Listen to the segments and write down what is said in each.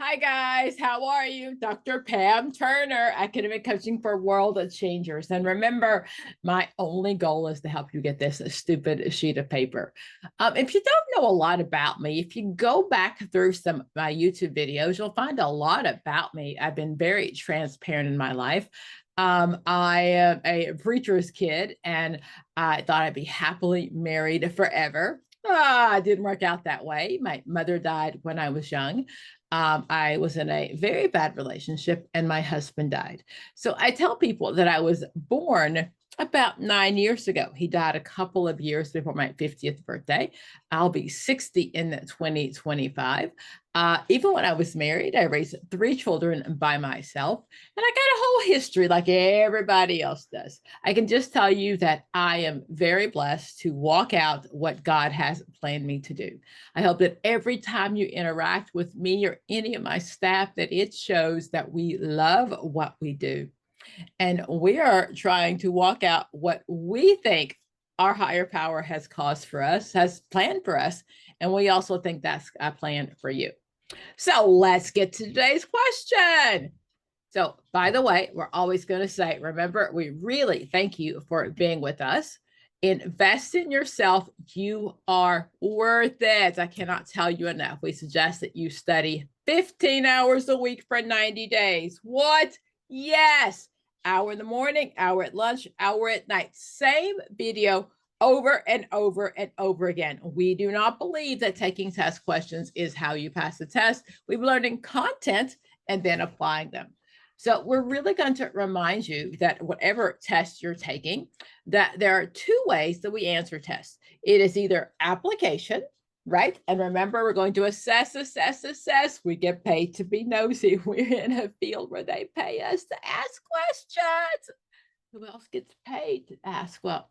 Hi, guys. How are you? Dr. Pam Turner, Academic Coaching for World Changers. And remember, my only goal is to help you get this stupid sheet of paper. If you don't know a lot about me, if you go back through some of my YouTube videos, you'll find a lot about me. I've been very transparent in my life. I am a preacher's kid, and I thought I'd be happily married forever. It didn't work out that way. My mother died when I was young. I was in a very bad relationship and my husband died. So I tell people that I was born about 9 years ago. He died a couple of years before my 50th birthday. I'll be 60 in 2025. Even when I was married, I raised 3 children by myself, and I got a whole history like everybody else does. I can just tell you that I am very blessed to walk out what God has planned me to do. I hope that every time you interact with me or any of my staff, that it shows that we love what we do. And we are trying to walk out what we think our higher power has caused for us, has planned for us. And we also think that's a plan for you. So let's get to today's question. So, by the way, we're always going to say, remember, we really thank you for being with us. Invest in yourself. You are worth it. I cannot tell you enough. We suggest that you study 15 hours a week for 90 days. What? Yes. Hour in the morning, hour at lunch, hour at night. Same video over and over and over again. We do not believe that taking test questions is how you pass the test. We've learned content and then applying them. So we're really going to remind you that whatever test you're taking, that there are two ways that we answer tests. It is either application, right? And remember, we're going to assess. We get paid to be nosy. We're in a field where they pay us to ask questions. Who else gets paid to ask? Well,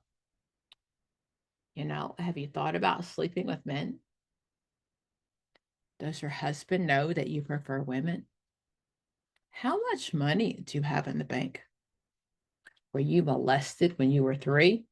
have you thought about sleeping with men? Does your husband know that you prefer women? How much money do you have in the bank? Were you molested when you were 3?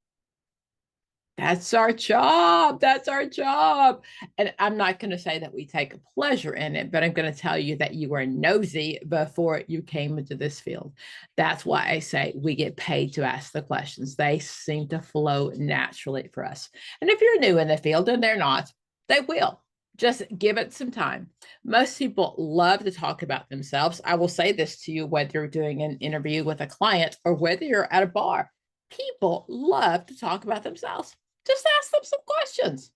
That's our job. That's our job. And I'm not going to say that we take pleasure in it, but I'm going to tell you that you were nosy before you came into this field. That's why I say we get paid to ask the questions. They seem to flow naturally for us. And if you're new in the field, and they're not, they will. Just give it some time. Most people love to talk about themselves. I will say this to you, whether you're doing an interview with a client or whether you're at a bar, people love to talk about themselves. Just ask them some questions.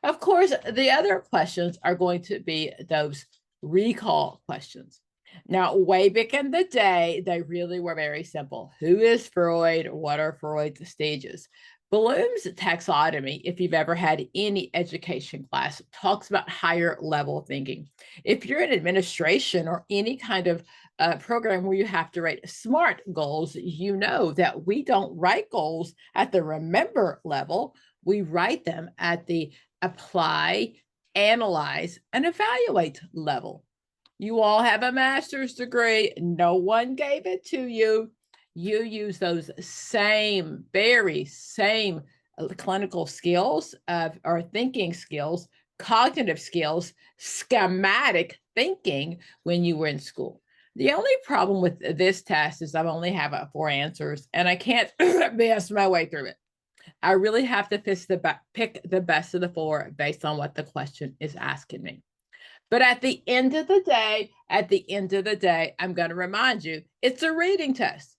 Of course, the other questions are going to be those recall questions. Now, way back in the day, they really were very simple. Who is Freud? What are Freud's stages? Bloom's taxonomy, if you've ever had any education class, talks about higher level thinking. If you're in administration or any kind of program where you have to write SMART goals, you know that we don't write goals at the remember level. We write them at the apply, analyze, and evaluate level. You all have a master's degree. No one gave it to you. You use those very same clinical skills or thinking skills, cognitive skills, schematic thinking when you were in school. The only problem with this test is I only have 4 answers and I can't BS my way through it. I really have to pick the best of the 4 based on what the question is asking me. But at the end of the day, I'm going to remind you, it's a reading test.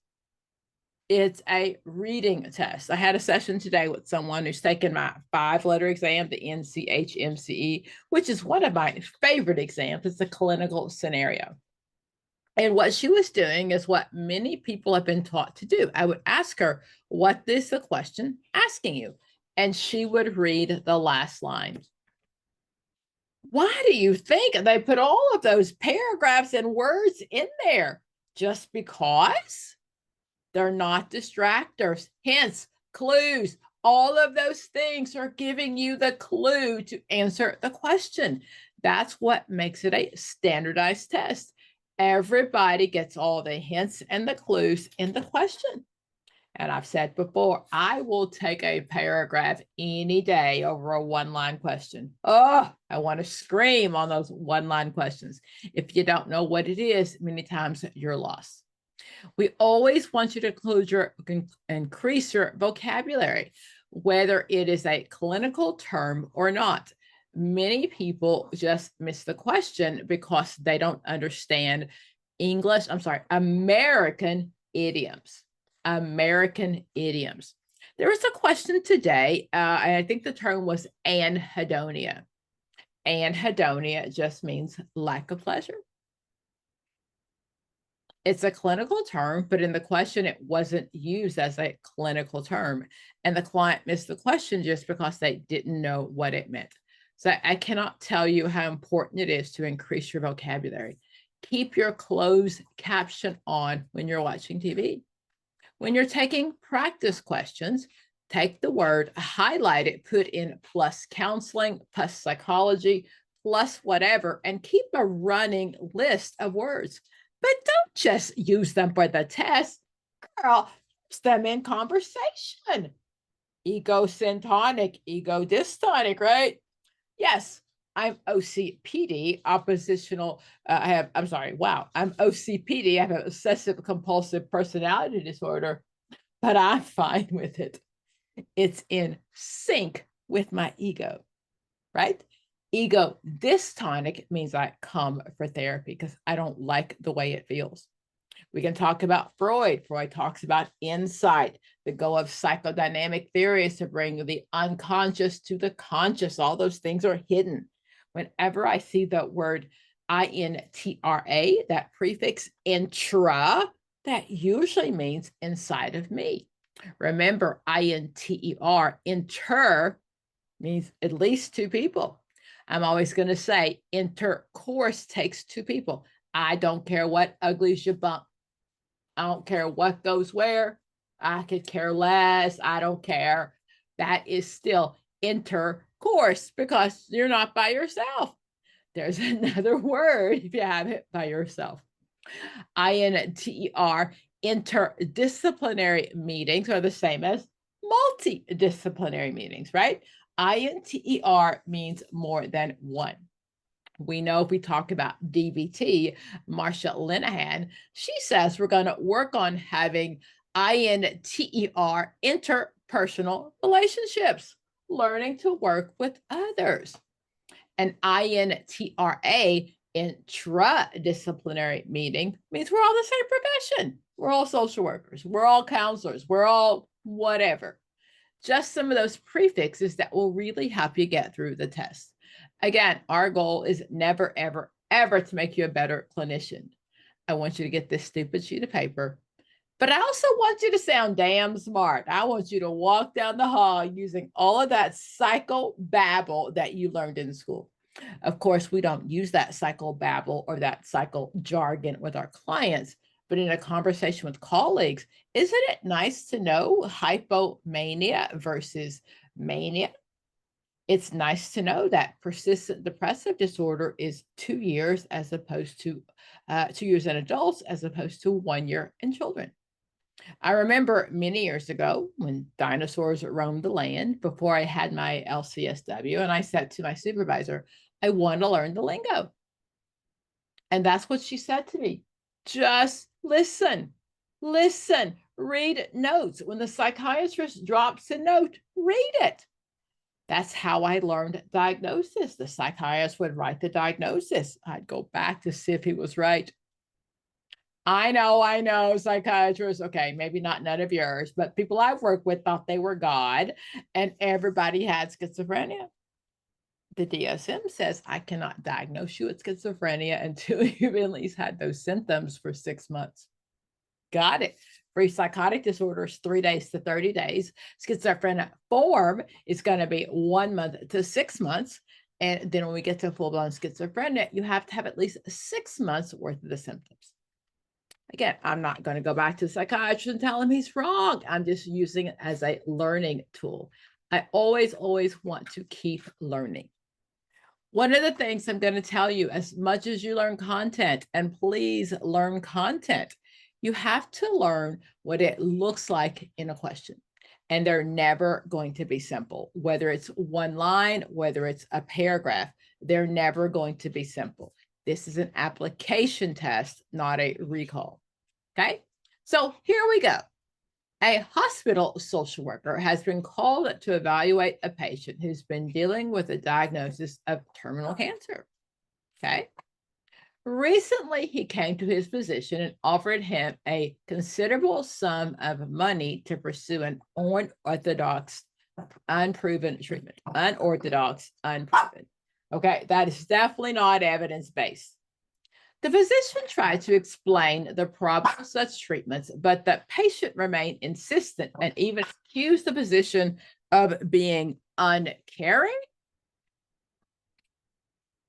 It's a reading test. I had a session today with someone who's taken my 5-letter exam, the NCHMCE, which is one of my favorite exams. It's a clinical scenario. And what she was doing is what many people have been taught to do. I would ask her, what is the question asking you? And she would read the last line. Why do you think they put all of those paragraphs and words in there? Just because? They're not distractors, hints, clues. All of those things are giving you the clue to answer the question. That's what makes it a standardized test. Everybody gets all the hints and the clues in the question. And I've said before, I will take a paragraph any day over a one-line question. Oh, I want to scream on those one-line questions. If you don't know what it is, many times you're lost. We always want you to increase your vocabulary, whether it is a clinical term or not. Many people just miss the question because they don't understand American idioms. American idioms. There was a question today, and I think the term was anhedonia. Anhedonia just means lack of pleasure. It's a clinical term, but in the question, it wasn't used as a clinical term. And the client missed the question just because they didn't know what it meant. So I cannot tell you how important it is to increase your vocabulary. Keep your closed caption on when you're watching TV. When you're taking practice questions, take the word, highlight it, put in plus counseling, plus psychology, plus whatever, and keep a running list of words. But don't just use them for the test. Girl, use them in conversation. Egosyntonic, ego dystonic, right? Yes, I'm OCPD, oppositional. I'm OCPD. I have an obsessive compulsive personality disorder, but I'm fine with it. It's in sync with my ego, right? Ego dystonic means I come for therapy because I don't like the way it feels. We can talk about Freud. Freud talks about insight. The goal of psychodynamic theory is to bring the unconscious to the conscious. All those things are hidden. Whenever I see the word intra, that prefix intra, that usually means inside of me. Remember, inter means at least two people. I'm always going to say intercourse takes two people. I don't care what uglies you bump. I don't care what goes where. I could care less. I don't care. That is still intercourse because you're not by yourself. There's another word if you have it by yourself. Interdisciplinary meetings are the same as multidisciplinary meetings, right? INTER means more than one. We know if we talk about DBT, Marsha Linehan, she says we're going to work on having INTER, interpersonal relationships, learning to work with others. An INTRA, intradisciplinary meeting, means we're all the same profession. We're all social workers. We're all counselors. We're all whatever. Just some of those prefixes that will really help you get through the test. Again, our goal is never, ever, ever to make you a better clinician. I want you to get this stupid sheet of paper, but I also want you to sound damn smart. I want you to walk down the hall using all of that psychobabble that you learned in school. Of course, we don't use that psychobabble or that psycho jargon with our clients, but in a conversation with colleagues, isn't it nice to know hypomania versus mania? It's nice to know that persistent depressive disorder is 2 years as opposed to 2 years in adults as opposed to 1 year in children. I remember many years ago when dinosaurs roamed the land before I had my LCSW, and I said to my supervisor, I want to learn the lingo. And that's what she said to me. Just listen, read notes. When the psychiatrist drops a note, read it. That's how I learned diagnosis. The psychiatrist would write the diagnosis. I'd go back to see if he was right. I know, psychiatrists. Okay, maybe not none of yours, but people I've worked with thought they were God, and everybody had schizophrenia. The DSM says I cannot diagnose you with schizophrenia until you've at least had those symptoms for 6 months. Got it. Pre-psychotic disorders, 3 days to 30 days. Schizophrenic form is going to be 1 month to 6 months. And then when we get to full-blown schizophrenia, you have to have at least 6 months worth of the symptoms. Again, I'm not going to go back to the psychiatrist and tell him he's wrong. I'm just using it as a learning tool. I always want to keep learning. One of the things I'm going to tell you, as much as you learn content, and please learn content, You have to learn what it looks like in a question. And they're never going to be simple, whether it's one line, whether it's a paragraph, they're never going to be simple. This is an application test, not a recall. Okay, so here we go. A hospital social worker has been called to evaluate a patient who's been dealing with a diagnosis of terminal cancer. Okay. Recently, he came to his physician and offered him a considerable sum of money to pursue an unorthodox, unproven treatment. Unorthodox, unproven. Okay, that is definitely not evidence-based. The physician tried to explain the problem of such treatments, but the patient remained insistent and even accused the physician of being uncaring.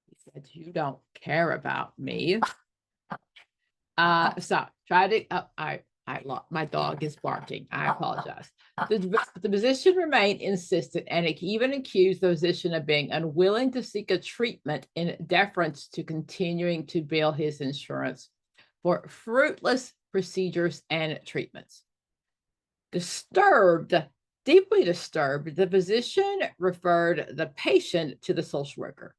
He said, "You don't care about me." So try to, my dog is barking. I apologize. The physician remained insistent and even accused the physician of being unwilling to seek a treatment in deference to continuing to bill his insurance for fruitless procedures and treatments. Deeply disturbed, the physician referred the patient to the social worker.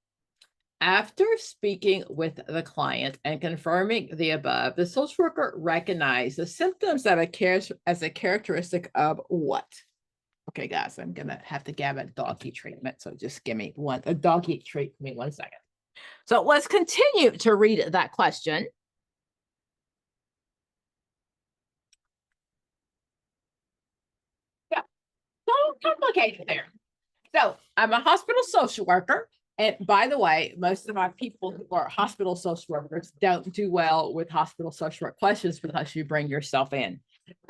After speaking with the client and confirming the above, the social worker recognized the symptoms of as a characteristic of what? Okay, guys, I'm going to have to give a doggy treatment. So just give me a doggy treat me 1 second. So let's continue to read that question. Yeah, so complicated there. So I'm a hospital social worker. And by the way, most of my people who are hospital social workers don't do well with hospital social work questions because you bring yourself in.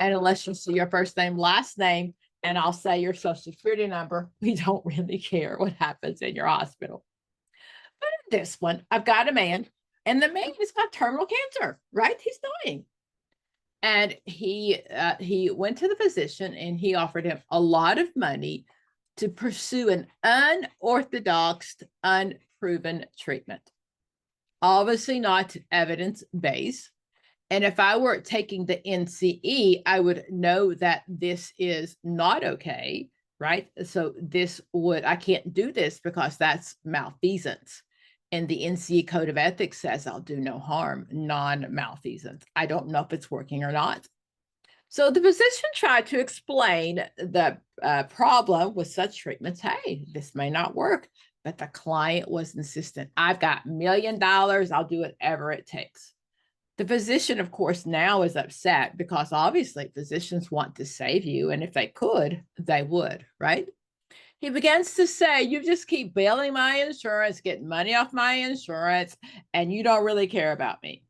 And unless you see your first name, last name, and I'll say your social security number, we don't really care what happens in your hospital. But in this one, I've got a man, and the man has got terminal cancer, right? He's dying. And he went to the physician and he offered him a lot of money to pursue an unorthodox, unproven treatment. Obviously not evidence-based. And if I were taking the NCE, I would know that this is not okay, right? So I can't do this because that's malfeasance. And the NCE Code of Ethics says I'll do no harm, non-malfeasance. I don't know if it's working or not. So the physician tried to explain the problem with such treatments. Hey, this may not work, but the client was insistent. I've got $1 million. I'll do whatever it takes. The physician, of course, now is upset because obviously physicians want to save you. And if they could, they would, right? He begins to say, you just keep bailing my insurance, getting money off my insurance, and you don't really care about me.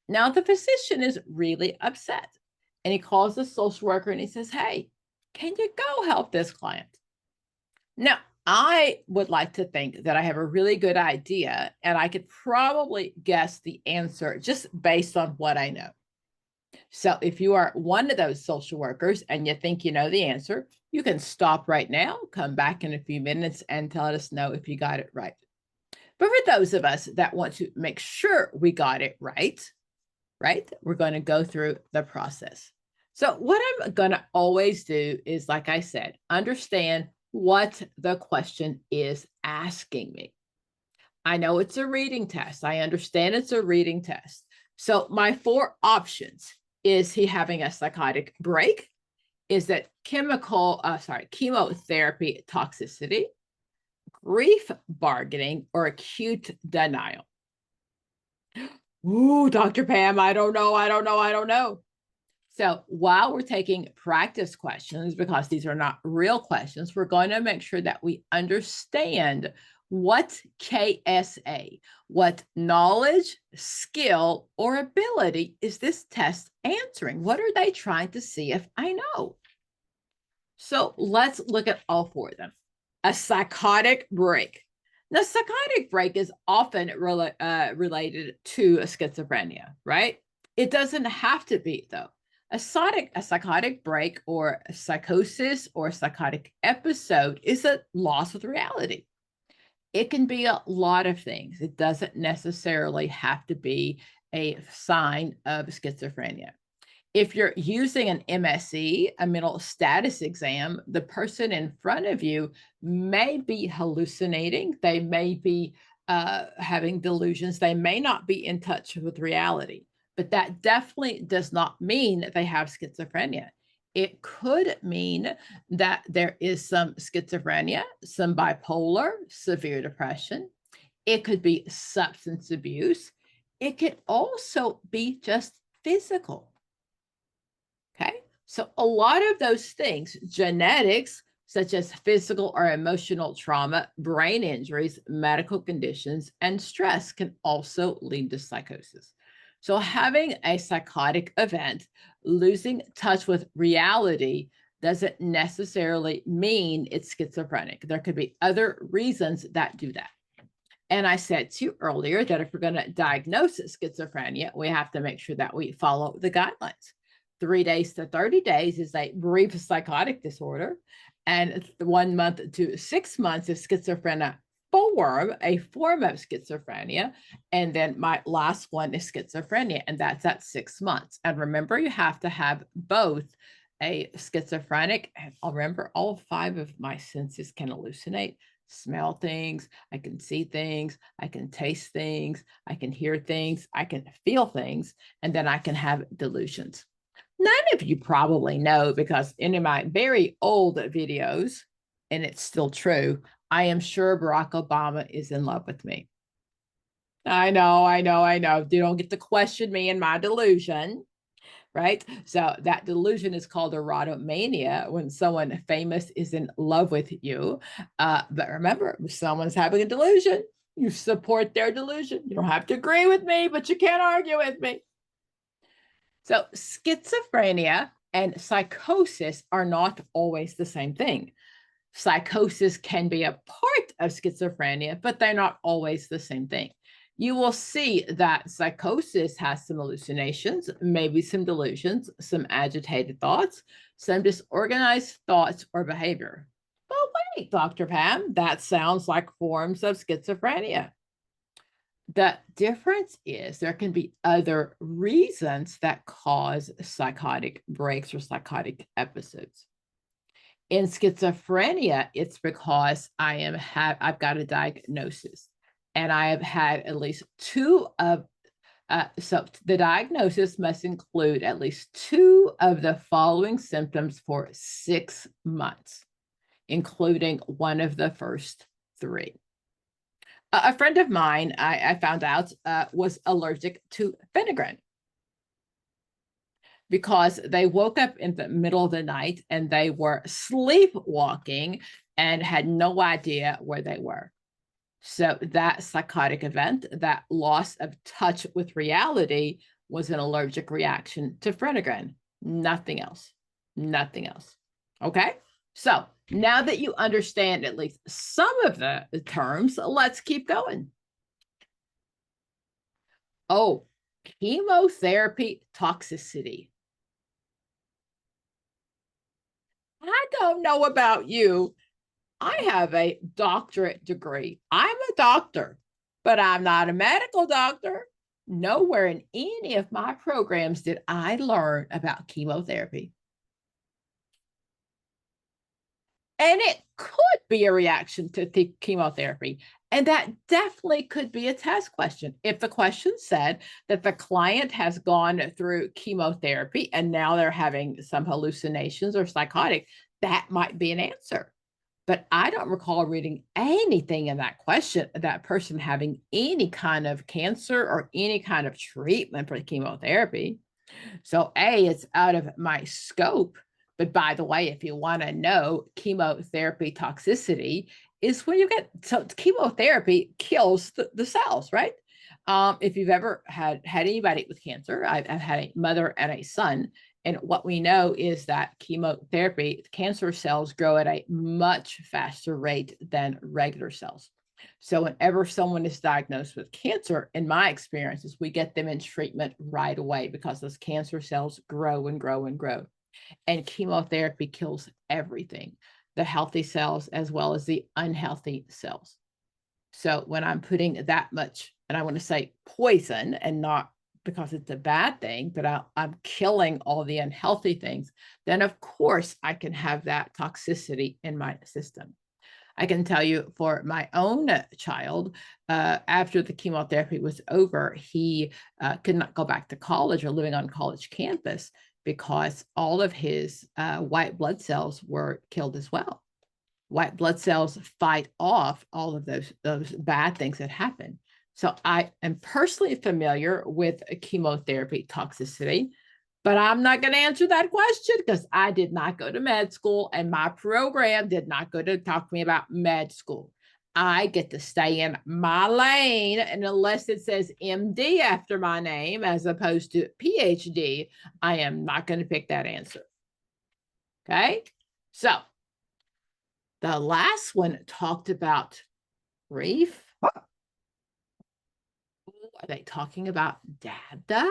Now, the physician is really upset. And he calls the social worker and he says, hey, can you go help this client? Now, I would like to think that I have a really good idea and I could probably guess the answer just based on what I know. So if you are one of those social workers and you think you know the answer, you can stop right now, come back in a few minutes and tell us know if you got it right. But for those of us that want to make sure we got it right, we're going to go through the process. So what I'm going to always do is, like I said, understand what the question is asking me. I know it's a reading test. I understand it's a reading test. So my 4 options: is he having a psychotic break? Is that chemotherapy toxicity, grief bargaining, or acute denial? Ooh, Dr. Pam, I don't know. So while we're taking practice questions, because these are not real questions, we're going to make sure that we understand what KSA, what knowledge, skill, or ability is this test answering? What are they trying to see if I know? So let's look at all 4 of them. A psychotic break. Now, psychotic break is often related to a schizophrenia, right? It doesn't have to be, though. A psychotic break or a psychosis or a psychotic episode is a loss of reality. It can be a lot of things. It doesn't necessarily have to be a sign of schizophrenia. If you're using an MSE, a mental status exam, the person in front of you may be hallucinating. They may be having delusions. They may not be in touch with reality, but that definitely does not mean that they have schizophrenia. It could mean that there is some schizophrenia, some bipolar, severe depression. It could be substance abuse. It could also be just physical. Okay. So a lot of those things, genetics, such as physical or emotional trauma, brain injuries, medical conditions, and stress can also lead to psychosis. So having a psychotic event, losing touch with reality, doesn't necessarily mean it's schizophrenic. There could be other reasons that do that. And I said to you earlier that if we're going to diagnose schizophrenia, we have to make sure that we follow the guidelines. 3 days to 30 days is a brief psychotic disorder, and 1 month to 6 months is schizophrenia form, a form of schizophrenia. And then my last one is schizophrenia, and that's at 6 months. And remember, you have to have both a schizophrenic, and I'll remember all 5 of my senses can hallucinate. Smell things, I can see things, I can taste things, I can hear things, I can feel things, and then I can have delusions. None of you probably know, because in my very old videos, and it's still true, I am sure Barack Obama is in love with me. I know. You don't get to question me in my delusion. Right? So that delusion is called erotomania, when someone famous is in love with you. But remember, if someone's having a delusion, you support their delusion. You don't have to agree with me, but you can't argue with me. So schizophrenia and psychosis are not always the same thing. Psychosis can be a part of schizophrenia, but they're not always the same thing. You will see that psychosis has some hallucinations, maybe some delusions, some agitated thoughts, some disorganized thoughts or behavior. But wait, Dr. Pam, that sounds like forms of schizophrenia. The difference is there can be other reasons that cause psychotic breaks or psychotic episodes. In schizophrenia, it's because I've got a diagnosis, and I have had at least 2 of so the diagnosis must include at least 2 of the following symptoms for 6 months, including one of the first 3. A friend of mine, I found out, was allergic to phenergan, because they woke up in the middle of the night and they were sleepwalking and had no idea where they were. So that psychotic event, that loss of touch with reality, was an allergic reaction to phenergan. Nothing else. Nothing else. Okay? So now that you understand at least some of the terms, let's keep going. Oh, chemotherapy toxicity. I don't know about you. I have a doctorate degree. I'm a doctor, but I'm not a medical doctor. Nowhere in any of my programs did I learn about chemotherapy. And it could be a reaction to chemotherapy. And that definitely could be a test question. If the question said that the client has gone through chemotherapy and now they're having some hallucinations or psychotic, that might be an answer. But I don't recall reading anything in that question, that person having any kind of cancer or any kind of treatment for chemotherapy. So A, it's out of my scope. But by the way, if you want to know, chemotherapy toxicity is when you get, so chemotherapy kills the cells, right? If you've ever had anybody with cancer, I've had a mother and a son, and what we know is that chemotherapy, cancer cells grow at a much faster rate than regular cells. So whenever someone is diagnosed with cancer, in my experiences, we get them in treatment right away, because those cancer cells grow and grow and grow. And chemotherapy kills everything, the healthy cells as well as the unhealthy cells. So when I'm putting that much, and I want to say poison and not because it's a bad thing, but I'm killing all the unhealthy things, then of course I can have that toxicity in my system. I can tell you for my own child, after the chemotherapy was over, he could not go back to college or living on college campus because all of his white blood cells were killed as well. White blood cells fight off all of those bad things that happen. So I am personally familiar with chemotherapy toxicity, but I'm not going to answer that question because I did not go to med school and my program did not go to talk to me about med school. I get to stay in my lane, and unless it says MD after my name as opposed to PhD, I am not going to pick that answer. Okay, so the last one talked about grief. Are they talking about DADA?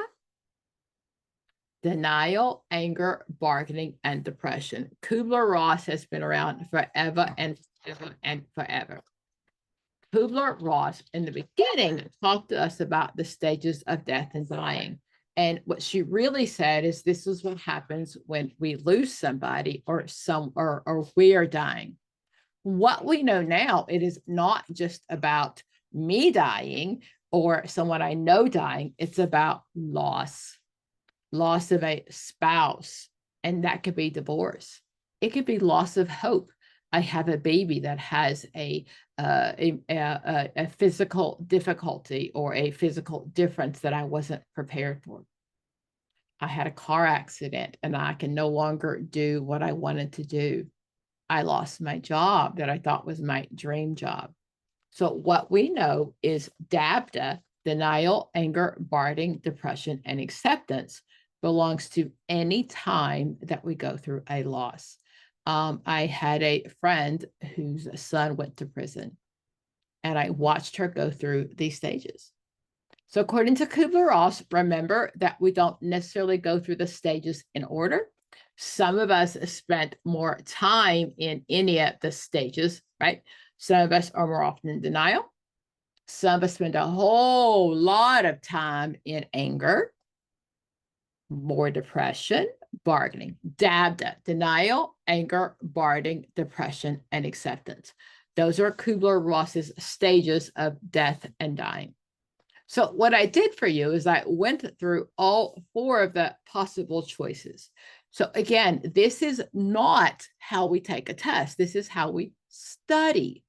Denial, anger, bargaining, and depression. Kubler-Ross has been around forever and forever and forever. Kubler-Ross, in the beginning, talked to us about the stages of death and dying. And what she really said is this is what happens when we lose somebody or we are dying. What we know now, it is not just about me dying or someone I know dying. It's about loss of a spouse, and that could be divorce. It could be loss of hope. I have a baby that has a physical difficulty or a physical difference that I wasn't prepared for. I had a car accident and I can no longer do what I wanted to do. I lost my job that I thought was my dream job. So what we know is DABDA, denial, anger, bargaining, depression, and acceptance, belongs to any time that we go through a loss. I had a friend whose son went to prison, and I watched her go through these stages. So according to Kubler-Ross, remember that we don't necessarily go through the stages in order. Some of us spent more time in any of the stages, right? Some of us are more often in denial. Some of us spend a whole lot of time in anger, more depression, bargaining, DABDA, denial, anger, bargaining, depression, and acceptance. Those are Kubler-Ross's stages of death and dying. So what I did for you is I went through all 4 of the possible choices. So again, this is not how we take a test. This is how we study.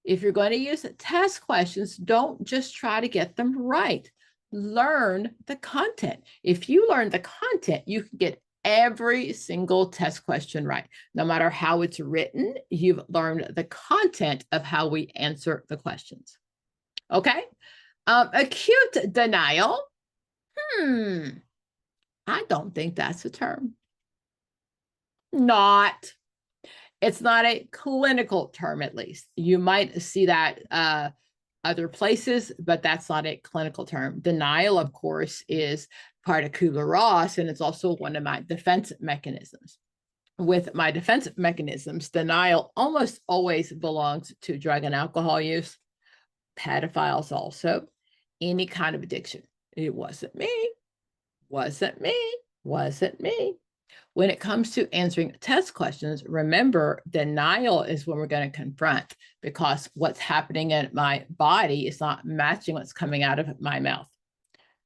If you're going to use test questions, don't just try to get them right. Learn the content. If you learn the content, you can get every single test question right. No matter how it's written, you've learned the content of how we answer the questions. Okay? Acute denial. I don't think that's a term. It's not a clinical term, at least. You might see that other places, but that's not a clinical term. Denial, of course, is part of Kubler-Ross, and it's also one of my defense mechanisms. With my defense mechanisms, denial almost always belongs to drug and alcohol use, pedophiles also, any kind of addiction. It wasn't me, wasn't me, wasn't me. When it comes to answering test questions, remember, denial is when we're going to confront, because what's happening in my body is not matching what's coming out of my mouth.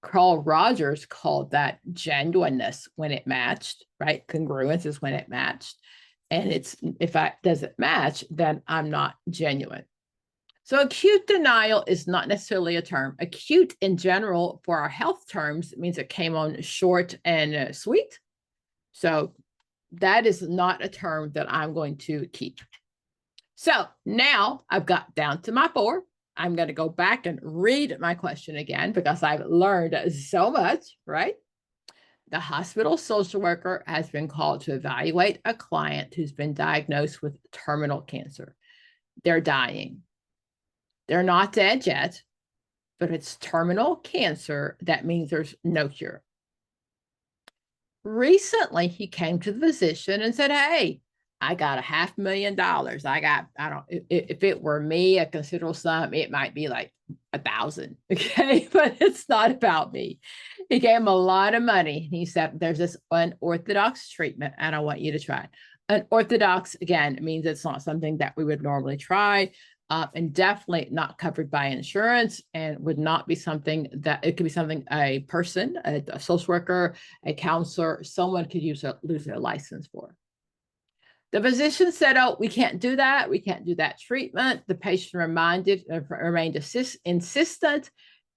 Carl Rogers called that genuineness when it matched, right? Congruence is when it matched. And if it doesn't match, then I'm not genuine. So acute denial is not necessarily a term. Acute in general for our health terms means it came on short and sweet. So that is not a term that I'm going to keep. So now I've got down to my 4. I'm going to go back and read my question again because I've learned so much, right? The hospital social worker has been called to evaluate a client who's been diagnosed with terminal cancer. They're dying. They're not dead yet, but it's terminal cancer. That means there's no cure. Recently, he came to the physician and said, hey, I got $500,000. If it were me, a considerable sum, it might be like 1,000. Okay. But it's not about me. He gave him a lot of money. He said, there's this unorthodox treatment, and I want you to try it. Unorthodox, again, means it's not something that we would normally try, and definitely not covered by insurance, and would not be something that, it could be something a person, a social worker, a counselor, someone could lose their license for. The physician said, oh, we can't do that. We can't do that treatment. The patient remained insistent.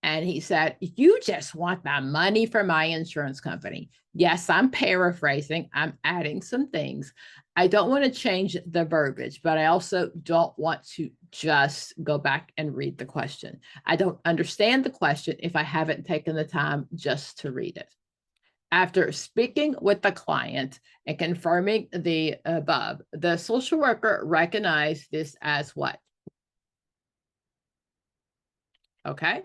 And he said, you just want the money from my insurance company. Yes, I'm paraphrasing. I'm adding some things. I don't want to change the verbiage, but I also don't want to just go back and read the question. I don't understand the question if I haven't taken the time just to read it. After speaking with the client and confirming the above, the social worker recognized this as what? Okay.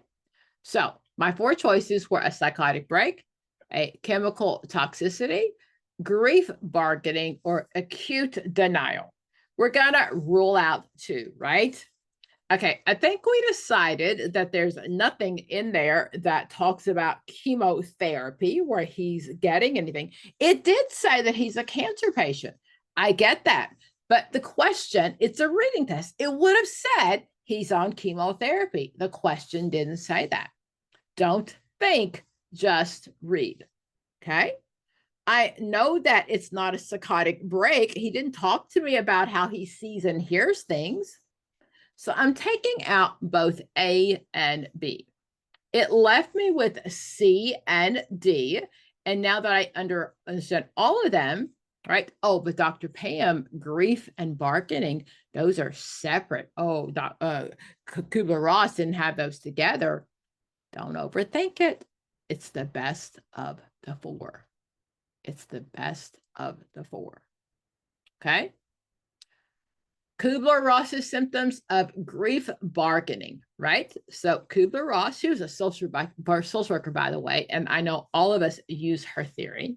So my 4 choices were a psychotic break, a chemical toxicity, grief bargaining, or acute denial. We're going to rule out 2, right? Okay, I think we decided that there's nothing in there that talks about chemotherapy where he's getting anything. It did say that he's a cancer patient. I get that. But the question, it's a reading test. It would have said he's on chemotherapy. The question didn't say that. Don't think, just read. Okay. I know that it's not a psychotic break. He didn't talk to me about how he sees and hears things. So I'm taking out both A and B. It left me with C and D. And now that I understand all of them, right? Oh, but Dr. Pam, grief and bargaining, those are separate. Oh, Kubler-Ross didn't have those together. Don't overthink it. It's the best of the 4. It's the best of the 4. Okay. Kubler-Ross's symptoms of grief bargaining, right? So Kubler-Ross, she was a social worker, by the way, and I know all of us use her theory.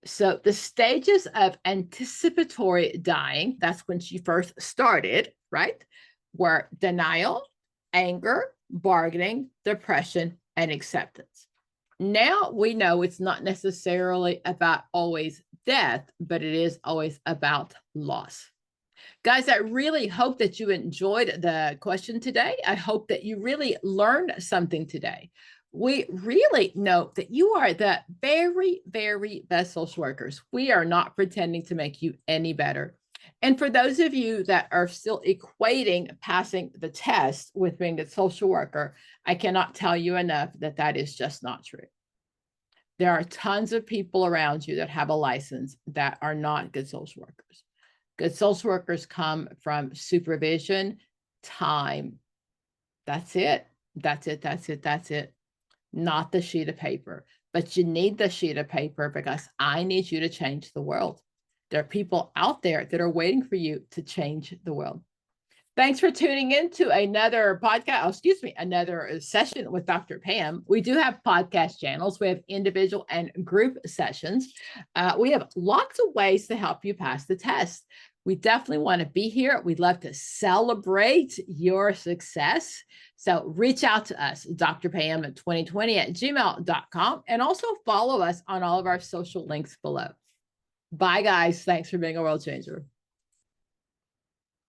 So the stages of anticipatory dying, that's when she first started, right? Were denial, anger, bargaining, depression, and acceptance. Now we know it's not necessarily about always death, but it is always about loss. Guys, I really hope that you enjoyed the question today. I hope that you really learned something today. We really know that you are the very, very best social workers. We are not pretending to make you any better. And for those of you that are still equating passing the test with being a social worker, I cannot tell you enough that that is just not true. There are tons of people around you that have a license that are not good social workers. Good social workers come from supervision, time. That's it. That's it. That's it. That's it. Not the sheet of paper. But you need the sheet of paper because I need you to change the world. There are people out there that are waiting for you to change the world. Thanks for tuning in to another podcast, another session with Dr. Pam. We do have podcast channels. We have individual and group sessions. We have lots of ways to help you pass the test. We definitely want to be here. We'd love to celebrate your success. So reach out to us, drpam2020@gmail.com, and also follow us on all of our social links below. Bye, guys. Thanks for being a world changer.